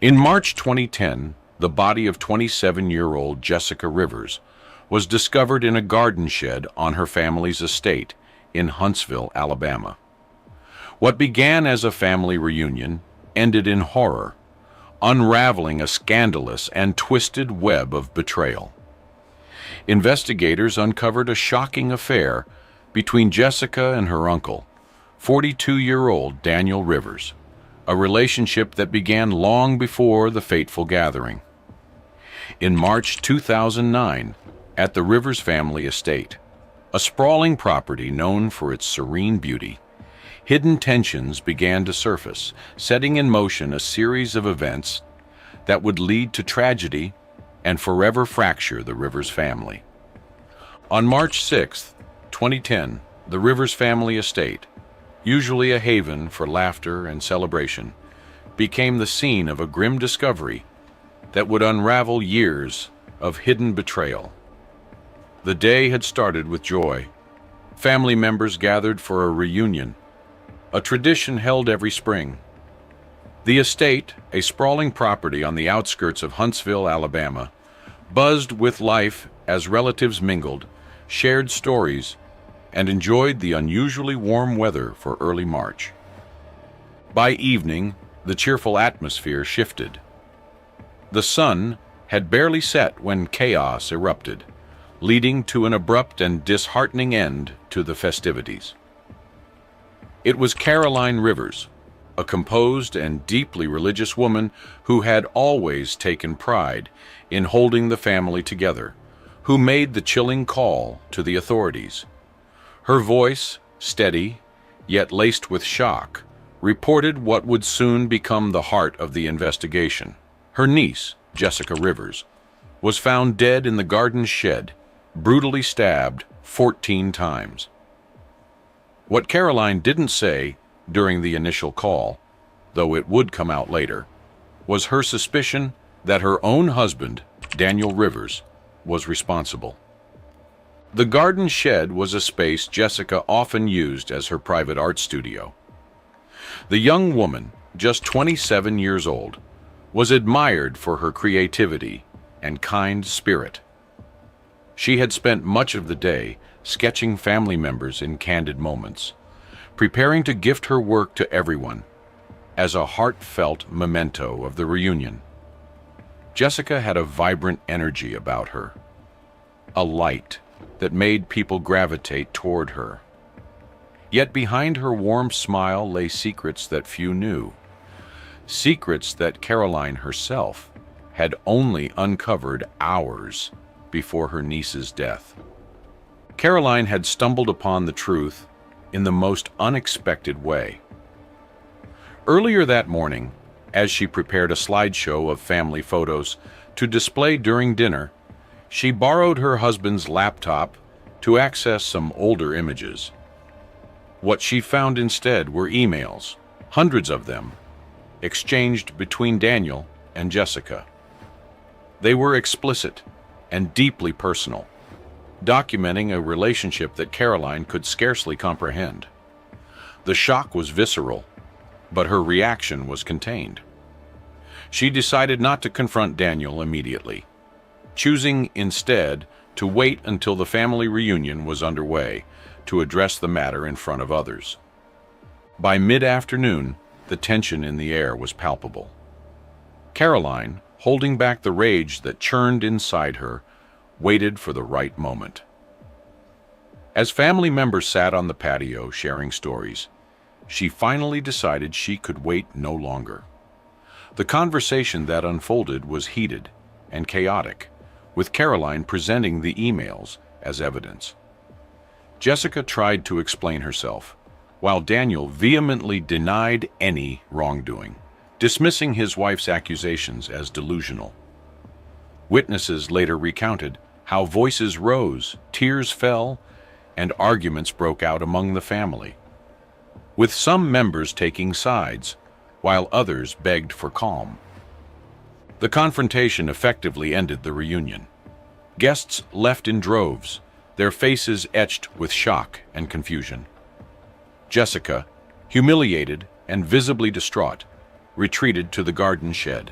In March 2010, the body of 27-year-old Jessica Rivers was discovered in a garden shed on her family's estate in Huntsville, Alabama. What began as a family reunion ended in horror, unraveling a scandalous and twisted web of betrayal. Investigators uncovered a shocking affair between Jessica and her uncle, 42-year-old Daniel Rivers, a relationship that began long before the fateful gathering. In March 2009, at the Rivers family estate, a sprawling property known for its serene beauty, hidden tensions began to surface, setting in motion a series of events that would lead to tragedy and forever fracture the Rivers family. On March 6, 2010, the Rivers family estate, usually a haven for laughter and celebration, became the scene of a grim discovery that would unravel years of hidden betrayal. The day had started with joy. Family members gathered for a reunion, a tradition held every spring. The estate, a sprawling property on the outskirts of Huntsville, Alabama, buzzed with life as relatives mingled, shared stories, and enjoyed the unusually warm weather for early March. By evening, the cheerful atmosphere shifted. The sun had barely set when chaos erupted, leading to an abrupt and disheartening end to the festivities. It was Caroline Rivers, a composed and deeply religious woman who had always taken pride in holding the family together, who made the chilling call to the authorities. Her voice, steady, yet laced with shock, reported what would soon become the heart of the investigation. Her niece, Jessica Rivers, was found dead in the garden shed, brutally stabbed 14 times. What Caroline didn't say during the initial call, though it would come out later, was her suspicion that her own husband, Daniel Rivers, was responsible. The garden shed was a space Jessica often used as her private art studio. The young woman, just 27 years old, was admired for her creativity and kind spirit. She had spent much of the day sketching family members in candid moments, preparing to gift her work to everyone as a heartfelt memento of the reunion. Jessica had a vibrant energy about her, a light that made people gravitate toward her. Yet behind her warm smile lay secrets that few knew, secrets that Caroline herself had only uncovered hours before her niece's death. Caroline had stumbled upon the truth in the most unexpected way. Earlier that morning, as she prepared a slideshow of family photos to display during dinner, she borrowed her husband's laptop to access some older images. What she found instead were emails, hundreds of them, exchanged between Daniel and Jessica. They were explicit and deeply personal, documenting a relationship that Caroline could scarcely comprehend. The shock was visceral, but her reaction was contained. She decided not to confront Daniel immediately, choosing instead to wait until the family reunion was underway to address the matter in front of others. By mid-afternoon, the tension in the air was palpable. Caroline, holding back the rage that churned inside her, waited for the right moment. As family members sat on the patio sharing stories, she finally decided she could wait no longer. The conversation that unfolded was heated and chaotic, with Caroline presenting the emails as evidence. Jessica tried to explain herself, while Daniel vehemently denied any wrongdoing, dismissing his wife's accusations as delusional. Witnesses later recounted how voices rose, tears fell, and arguments broke out among the family, with some members taking sides, while others begged for calm. The confrontation effectively ended the reunion. Guests left in droves, their faces etched with shock and confusion. Jessica, humiliated and visibly distraught, retreated to the garden shed,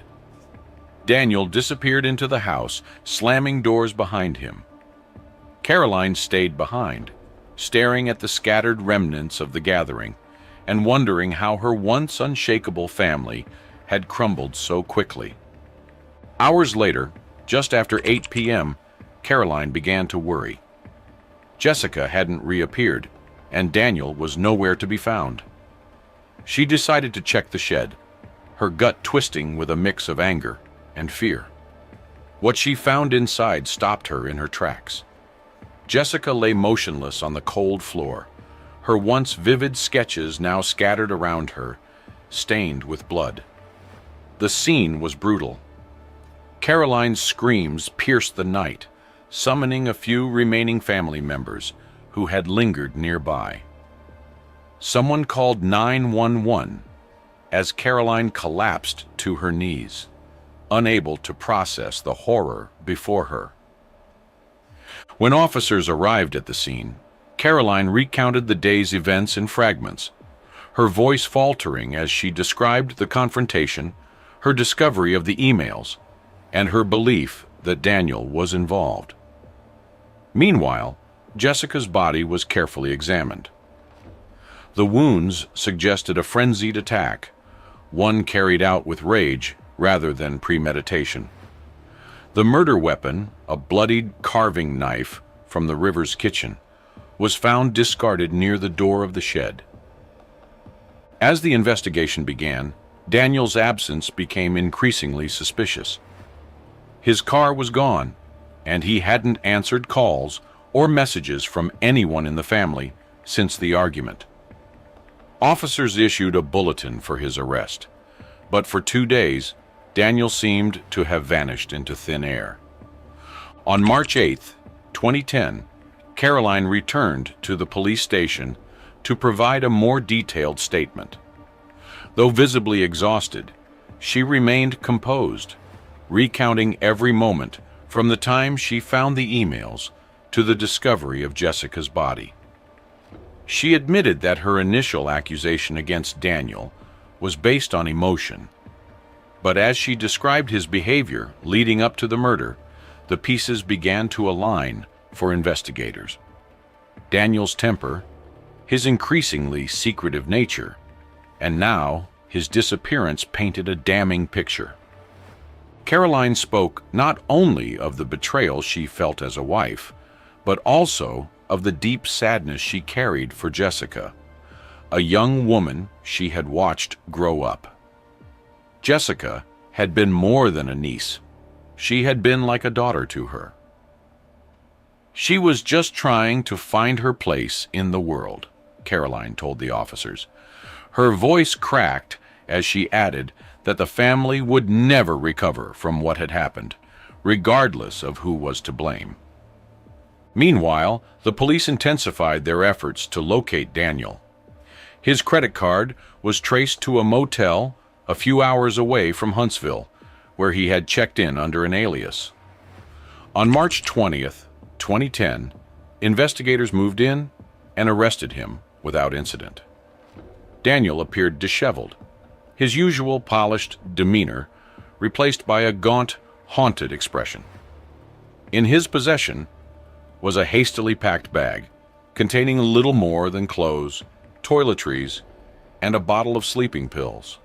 Daniel disappeared into the house, slamming doors behind him. Caroline stayed behind, staring at the scattered remnants of the gathering and wondering how her once unshakable family had crumbled so quickly. Hours later, just after 8 p.m., Caroline began to worry. Jessica hadn't reappeared, and Daniel was nowhere to be found. She decided to check the shed, her gut twisting with a mix of anger and fear. What she found inside stopped her in her tracks. Jessica lay motionless on the cold floor, her once vivid sketches now scattered around her, stained with blood. The scene was brutal. Caroline's screams pierced the night, summoning a few remaining family members who had lingered nearby. Someone called 911 as Caroline collapsed to her knees, unable to process the horror before her. When officers arrived at the scene, Caroline recounted the day's events in fragments, her voice faltering as she described the confrontation, her discovery of the emails, and her belief that Daniel was involved. Meanwhile, Jessica's body was carefully examined. The wounds suggested a frenzied attack, one carried out with rage rather than premeditation. The murder weapon, a bloodied carving knife from the Rivers kitchen, was found discarded near the door of the shed. As the investigation began, Daniel's absence became increasingly suspicious. His car was gone, and he hadn't answered calls or messages from anyone in the family since the argument. Officers issued a bulletin for his arrest, but for 2 days, Daniel seemed to have vanished into thin air. On March 8, 2010, Caroline returned to the police station to provide a more detailed statement. Though visibly exhausted, she remained composed, recounting every moment from the time she found the emails to the discovery of Jessica's body. She admitted that her initial accusation against Daniel was based on emotion, but as she described his behavior leading up to the murder, the pieces began to align for investigators. Daniel's temper, his increasingly secretive nature, and now his disappearance painted a damning picture. Caroline spoke not only of the betrayal she felt as a wife, but also of the deep sadness she carried for Jessica, a young woman she had watched grow up. Jessica had been more than a niece. She had been like a daughter to her. She was just trying to find her place in the world, Caroline told the officers. Her voice cracked as she added that the family would never recover from what had happened, regardless of who was to blame. Meanwhile, the police intensified their efforts to locate Daniel. His credit card was traced to a motel a few hours away from Huntsville, where he had checked in under an alias. On March 20th, 2010, investigators moved in and arrested him without incident. Daniel appeared disheveled, his usual polished demeanor replaced by a gaunt, haunted expression. In his possession was a hastily packed bag containing little more than clothes, toiletries, and a bottle of sleeping pills.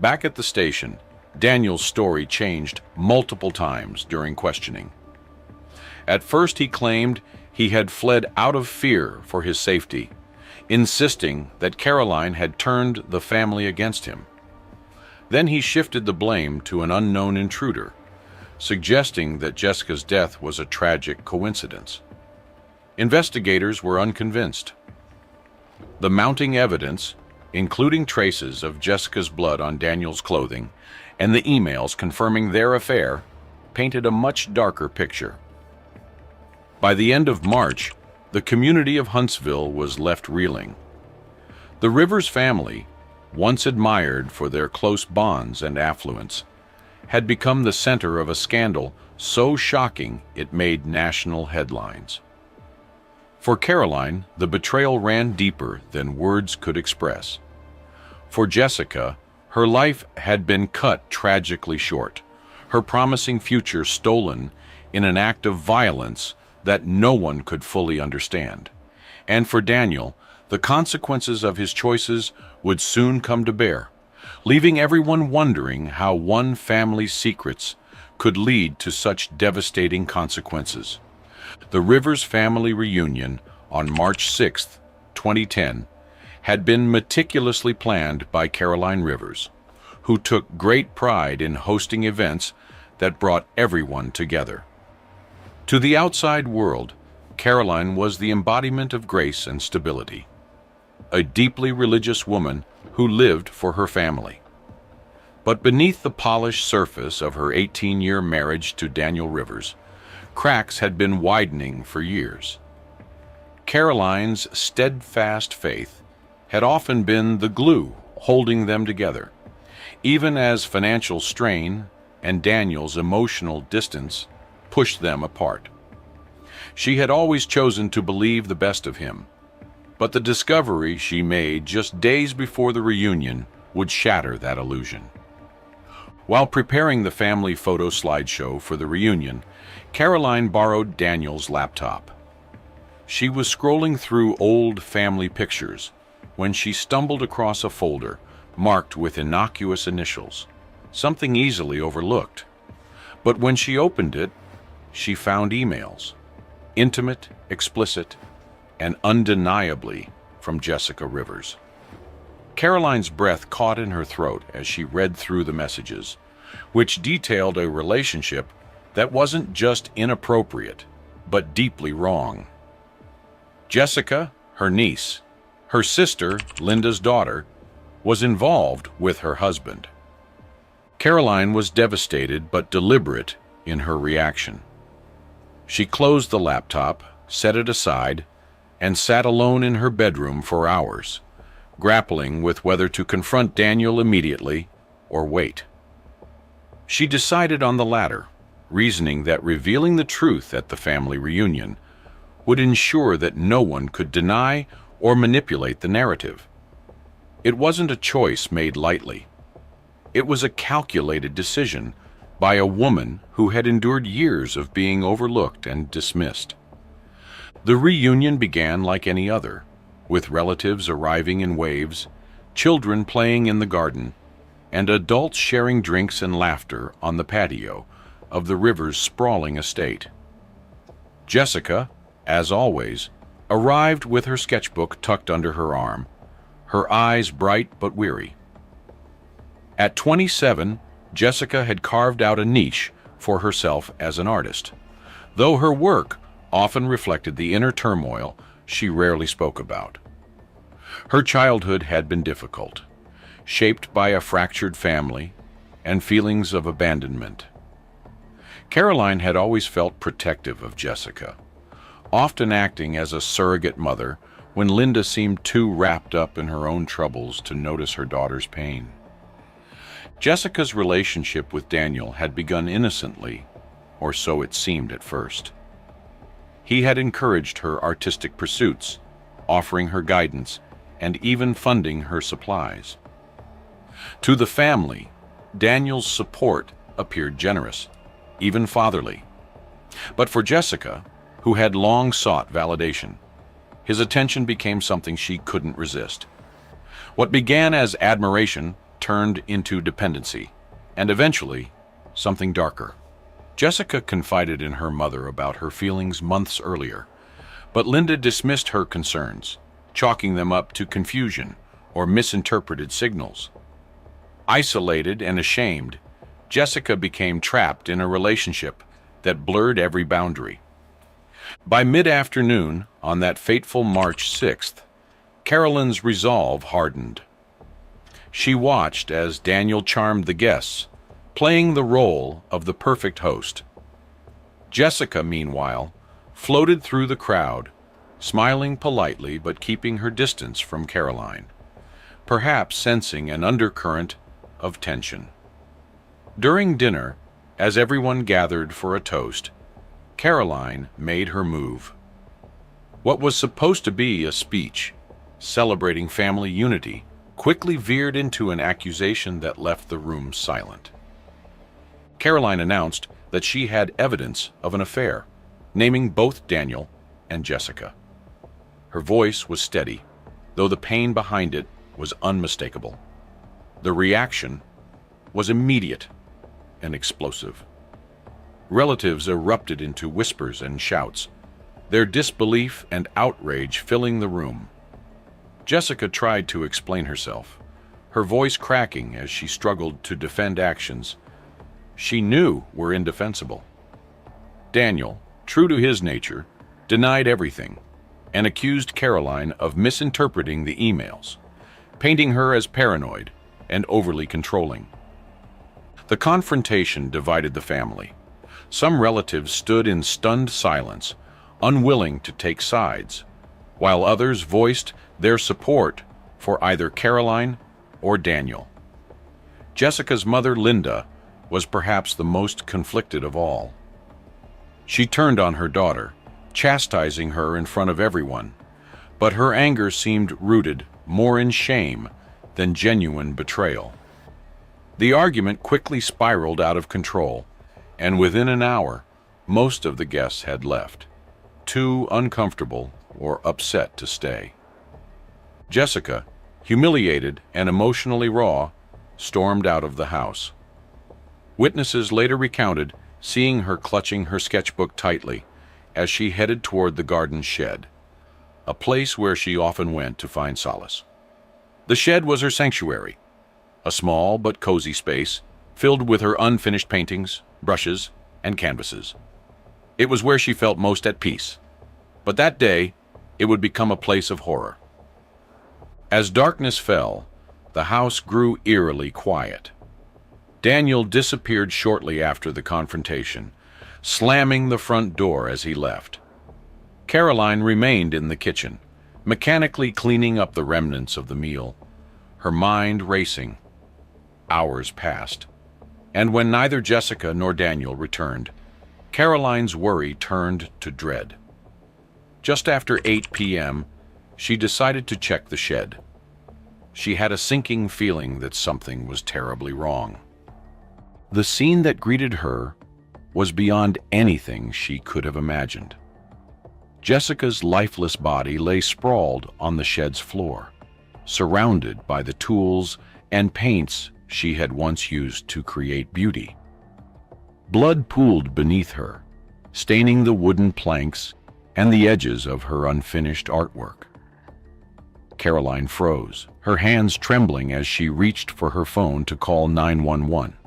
Back at the station, Daniel's story changed multiple times during questioning. At first, he claimed he had fled out of fear for his safety, insisting that Caroline had turned the family against him. Then he shifted the blame to an unknown intruder, suggesting that Jessica's death was a tragic coincidence. Investigators were unconvinced. The mounting evidence, including traces of Jessica's blood on Daniel's clothing and the emails confirming their affair, painted a much darker picture. By the end of March, the community of Huntsville was left reeling. The Rivers family, once admired for their close bonds and affluence, had become the center of a scandal so shocking it made national headlines. For Caroline, the betrayal ran deeper than words could express. For Jessica, her life had been cut tragically short, her promising future stolen in an act of violence that no one could fully understand. And for Daniel, the consequences of his choices would soon come to bear, leaving everyone wondering how one family's secrets could lead to such devastating consequences. The Rivers family reunion on March 6, 2010, had been meticulously planned by Caroline Rivers, who took great pride in hosting events that brought everyone together. To the outside world, Caroline was the embodiment of grace and stability, a deeply religious woman who lived for her family. But beneath the polished surface of her 18-year marriage to Daniel Rivers, cracks had been widening for years. Caroline's steadfast faith had often been the glue holding them together, even as financial strain and Daniel's emotional distance pushed them apart. She had always chosen to believe the best of him, but the discovery she made just days before the reunion would shatter that illusion. While preparing the family photo slideshow for the reunion, Caroline borrowed Daniel's laptop. She was scrolling through old family pictures when she stumbled across a folder marked with innocuous initials, something easily overlooked. But when she opened it, she found emails, intimate, explicit, and undeniably from Jessica Rivers. Caroline's breath caught in her throat as she read through the messages, which detailed a relationship that wasn't just inappropriate, but deeply wrong. Jessica, her niece, her sister, Linda's daughter, was involved with her husband. Caroline was devastated but deliberate in her reaction. She closed the laptop, set it aside, and sat alone in her bedroom for hours, grappling with whether to confront Daniel immediately or wait. She decided on the latter, reasoning that revealing the truth at the family reunion would ensure that no one could deny or manipulate the narrative. It wasn't a choice made lightly. It was a calculated decision by a woman who had endured years of being overlooked and dismissed. The reunion began like any other, with relatives arriving in waves, children playing in the garden, and adults sharing drinks and laughter on the patio of the Rivers' sprawling estate. Jessica, as always, arrived with her sketchbook tucked under her arm, her eyes bright but weary. At 27, Jessica had carved out a niche for herself as an artist, though her work often reflected the inner turmoil she rarely spoke about. Her childhood had been difficult, shaped by a fractured family and feelings of abandonment. Caroline had always felt protective of Jessica, often acting as a surrogate mother when Linda seemed too wrapped up in her own troubles to notice her daughter's pain. Jessica's relationship with Daniel had begun innocently, or so it seemed at first. He had encouraged her artistic pursuits, offering her guidance and even funding her supplies. To the family, Daniel's support appeared generous, even fatherly. But for Jessica, who had long sought validation, his attention became something she couldn't resist. What began as admiration turned into dependency, and eventually, something darker. Jessica confided in her mother about her feelings months earlier, but Linda dismissed her concerns, chalking them up to confusion or misinterpreted signals. Isolated and ashamed, Jessica became trapped in a relationship that blurred every boundary. By mid-afternoon on that fateful March 6th, Caroline's resolve hardened. She watched as Daniel charmed the guests, playing the role of the perfect host. Jessica, meanwhile, floated through the crowd, smiling politely but keeping her distance from Caroline, perhaps sensing an undercurrent of tension. During dinner, as everyone gathered for a toast, Caroline made her move. What was supposed to be a speech celebrating family unity quickly veered into an accusation that left the room silent. Caroline announced that she had evidence of an affair, naming both Daniel and Jessica. Her voice was steady, though the pain behind it was unmistakable. The reaction was immediate and explosive. Relatives erupted into whispers and shouts, their disbelief and outrage filling the room. Jessica tried to explain herself, her voice cracking as she struggled to defend actions she knew were indefensible. Daniel, true to his nature, denied everything and accused Caroline of misinterpreting the emails, painting her as paranoid and overly controlling. The confrontation divided the family. Some relatives stood in stunned silence, unwilling to take sides, while others voiced their support for either Caroline or Daniel. Jessica's mother, Linda, was perhaps the most conflicted of all. She turned on her daughter, chastising her in front of everyone, but her anger seemed rooted more in shame than genuine betrayal. The argument quickly spiraled out of control, and within an hour, most of the guests had left, too uncomfortable or upset to stay. Jessica, humiliated and emotionally raw, stormed out of the house. Witnesses later recounted seeing her clutching her sketchbook tightly as she headed toward the garden shed, a place where she often went to find solace. The shed was her sanctuary, a small but cozy space filled with her unfinished paintings, brushes, and canvases. It was where she felt most at peace, but that day it would become a place of horror. As darkness fell, the house grew eerily quiet. Daniel disappeared shortly after the confrontation, slamming the front door as he left. Caroline remained in the kitchen, mechanically cleaning up the remnants of the meal, her mind racing. Hours passed, and when neither Jessica nor Daniel returned, Caroline's worry turned to dread. Just after 8 p.m., she decided to check the shed. She had a sinking feeling that something was terribly wrong. The scene that greeted her was beyond anything she could have imagined. Jessica's lifeless body lay sprawled on the shed's floor, surrounded by the tools and paints she had once used to create beauty. Blood pooled beneath her, staining the wooden planks and the edges of her unfinished artwork. Caroline froze, her hands trembling as she reached for her phone to call 911.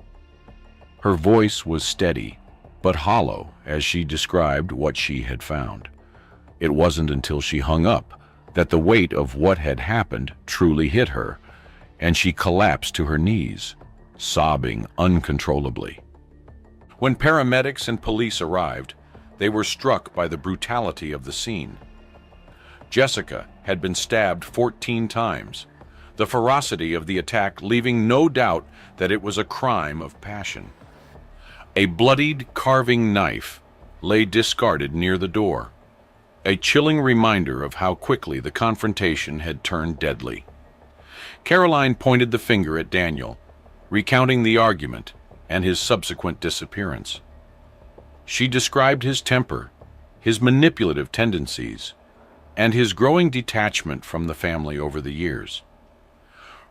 Her voice was steady, but hollow as she described what she had found. It wasn't until she hung up that the weight of what had happened truly hit her, and she collapsed to her knees, sobbing uncontrollably. When paramedics and police arrived, they were struck by the brutality of the scene. Jessica had been stabbed 14 times, the ferocity of the attack leaving no doubt that it was a crime of passion. A bloodied carving knife lay discarded near the door, a chilling reminder of how quickly the confrontation had turned deadly. Caroline pointed the finger at Daniel, recounting the argument and his subsequent disappearance. She described his temper, his manipulative tendencies, and his growing detachment from the family over the years.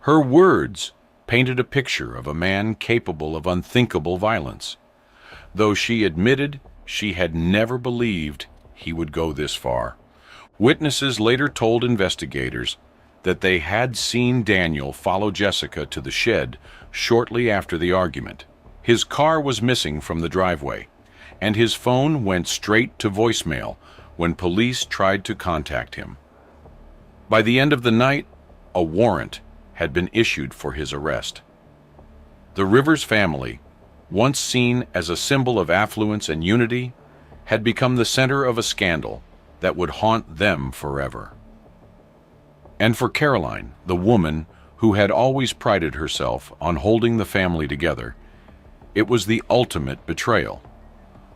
Her words painted a picture of a man capable of unthinkable violence, though she admitted she had never believed he would go this far. Witnesses later told investigators that they had seen Daniel follow Jessica to the shed shortly after the argument. His car was missing from the driveway, and his phone went straight to voicemail when police tried to contact him. By the end of the night, a warrant had been issued for his arrest. The Rivers family, once seen as a symbol of affluence and unity, had become the center of a scandal that would haunt them forever. And for Caroline, the woman who had always prided herself on holding the family together, it was the ultimate betrayal,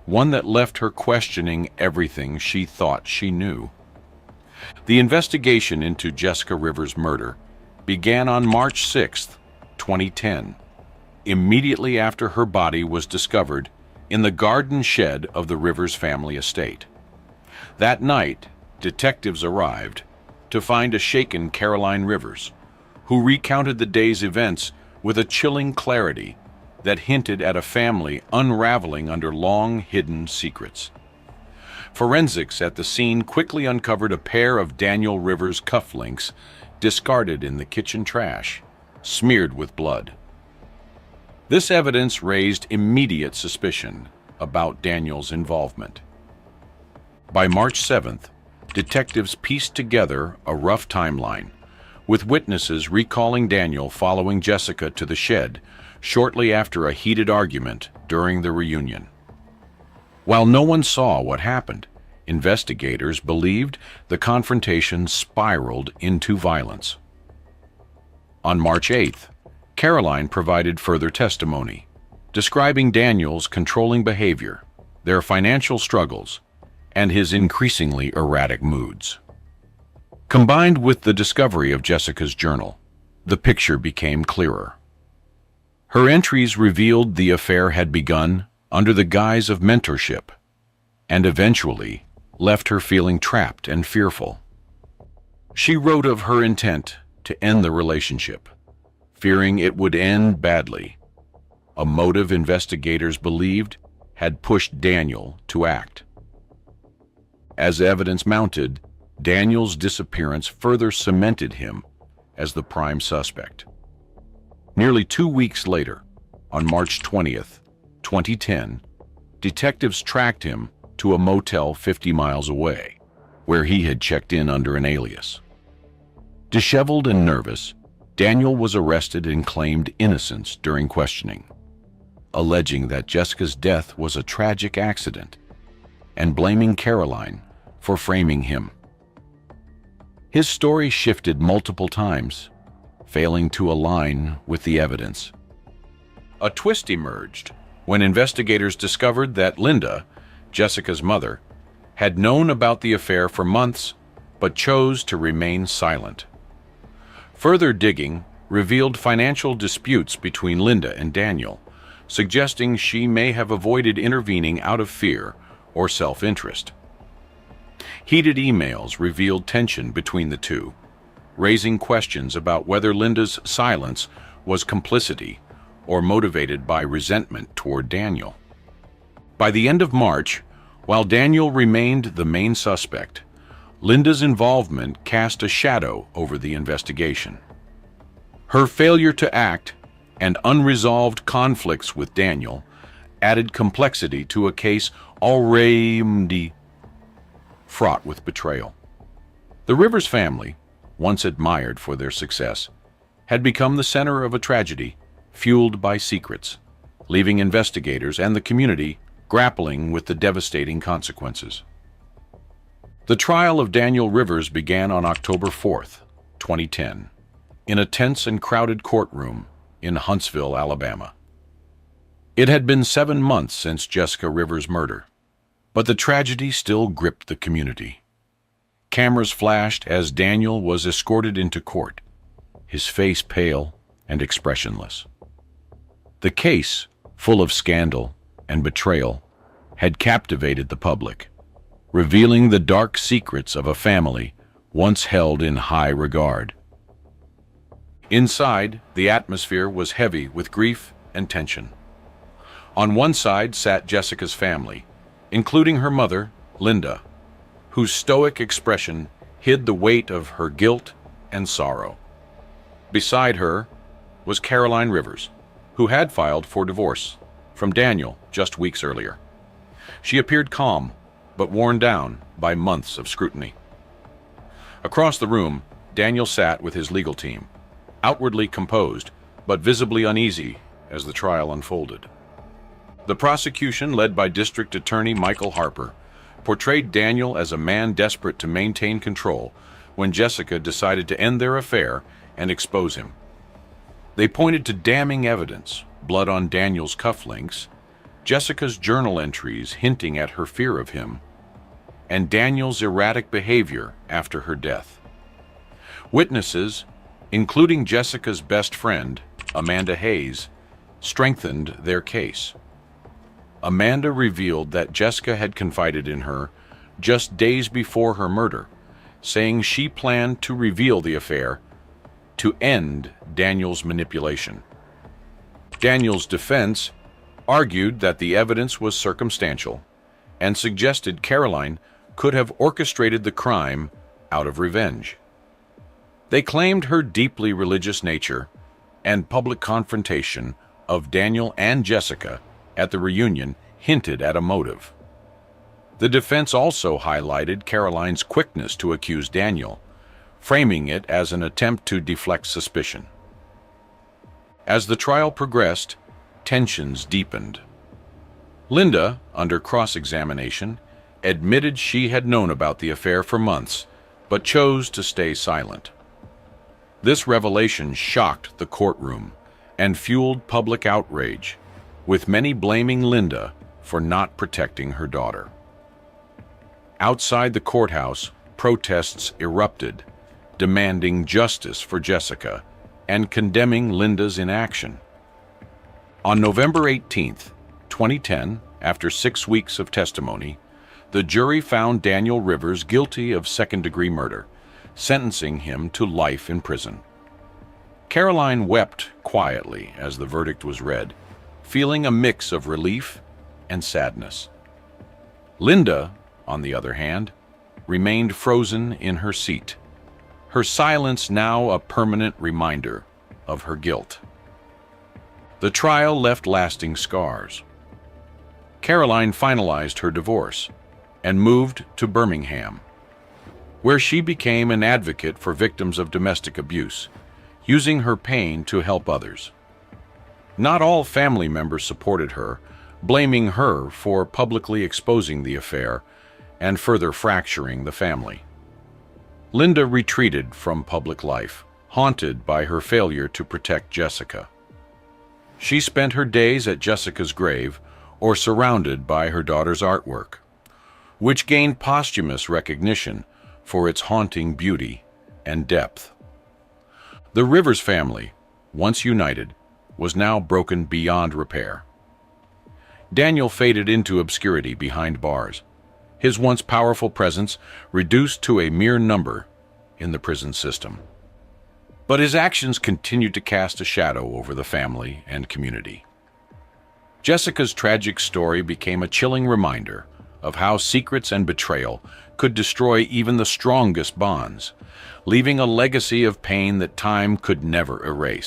one that left her questioning everything she thought she knew. The investigation into Jessica Rivers' murder began on March 6, 2010. immediately after her body was discovered in the garden shed of the Rivers family estate. That night, detectives arrived to find a shaken Caroline Rivers, who recounted the day's events with a chilling clarity that hinted at a family unraveling under long-hidden secrets. Forensics at the scene quickly uncovered a pair of Daniel Rivers' cufflinks discarded in the kitchen trash, smeared with blood. This evidence raised immediate suspicion about Daniel's involvement. By March 7th, detectives pieced together a rough timeline, with witnesses recalling Daniel following Jessica to the shed shortly after a heated argument during the reunion. While no one saw what happened, investigators believed the confrontation spiraled into violence. On March 8th, Caroline provided further testimony, describing Daniel's controlling behavior, their financial struggles, and his increasingly erratic moods. Combined with the discovery of Jessica's journal, the picture became clearer. Her entries revealed the affair had begun under the guise of mentorship, and eventually left her feeling trapped and fearful. She wrote of her intent to end the relationship, fearing it would end badly, a motive investigators believed had pushed Daniel to act. As evidence mounted, Daniel's disappearance further cemented him as the prime suspect. Nearly 2 weeks later, on March 20th, 2010, detectives tracked him to a motel 50 miles away, where he had checked in under an alias. Disheveled and nervous, Daniel was arrested and claimed innocence during questioning, alleging that Jessica's death was a tragic accident and blaming Caroline for framing him. His story shifted multiple times, failing to align with the evidence. A twist emerged when investigators discovered that Linda, Jessica's mother, had known about the affair for months but chose to remain silent. Further digging revealed financial disputes between Linda and Daniel, suggesting she may have avoided intervening out of fear or self-interest. Heated emails revealed tension between the two, raising questions about whether Linda's silence was complicity or motivated by resentment toward Daniel. By the end of March, while Daniel remained the main suspect, Linda's involvement cast a shadow over the investigation. Her failure to act and unresolved conflicts with Daniel added complexity to a case already fraught with betrayal. The Rivers family, once admired for their success, had become the center of a tragedy fueled by secrets, leaving investigators and the community grappling with the devastating consequences. The trial of Daniel Rivers began on October 4th, 2010, in a tense and crowded courtroom in Huntsville, Alabama. It had been 7 months since Jessica Rivers' murder, but the tragedy still gripped the community. Cameras flashed as Daniel was escorted into court, his face pale and expressionless. The case, full of scandal and betrayal, had captivated the public, revealing the dark secrets of a family once held in high regard. Inside, the atmosphere was heavy with grief and tension. On one side sat Jessica's family, including her mother, Linda, whose stoic expression hid the weight of her guilt and sorrow. Beside her was Caroline Rivers, who had filed for divorce from Daniel just weeks earlier. She appeared calm, but worn down by months of scrutiny. Across the room, Daniel sat with his legal team, outwardly composed, but visibly uneasy as the trial unfolded. The prosecution, led by District Attorney Michael Harper, portrayed Daniel as a man desperate to maintain control when Jessica decided to end their affair and expose him. They pointed to damning evidence, blood on Daniel's cufflinks, Jessica's journal entries hinting at her fear of him, and Daniel's erratic behavior after her death. Witnesses, including Jessica's best friend, Amanda Hayes, strengthened their case. Amanda revealed that Jessica had confided in her just days before her murder, saying she planned to reveal the affair to end Daniel's manipulation. Daniel's defense argued that the evidence was circumstantial and suggested Caroline could have orchestrated the crime out of revenge. They claimed her deeply religious nature and public confrontation of Daniel and Jessica at the reunion hinted at a motive. The defense also highlighted Caroline's quickness to accuse Daniel, framing it as an attempt to deflect suspicion. As the trial progressed, tensions deepened. Linda, under cross-examination, admitted she had known about the affair for months, but chose to stay silent. This revelation shocked the courtroom and fueled public outrage, with many blaming Linda for not protecting her daughter. Outside the courthouse, protests erupted, demanding justice for Jessica and condemning Linda's inaction. On November 18, 2010, after 6 weeks of testimony, the jury found Daniel Rivers guilty of second-degree murder, sentencing him to life in prison. Caroline wept quietly as the verdict was read, feeling a mix of relief and sadness. Linda, on the other hand, remained frozen in her seat, her silence now a permanent reminder of her guilt. The trial left lasting scars. Caroline finalized her divorce and moved to Birmingham, where she became an advocate for victims of domestic abuse, using her pain to help others. Not all family members supported her, blaming her for publicly exposing the affair and further fracturing the family. Linda retreated from public life, haunted by her failure to protect Jessica. She spent her days at Jessica's grave or surrounded by her daughter's artwork, which gained posthumous recognition for its haunting beauty and depth. The Rivers family, once united, was now broken beyond repair. Daniel faded into obscurity behind bars, his once powerful presence reduced to a mere number in the prison system. But his actions continued to cast a shadow over the family and community. Jessica's tragic story became a chilling reminder of how secrets and betrayal could destroy even the strongest bonds, leaving a legacy of pain that time could never erase.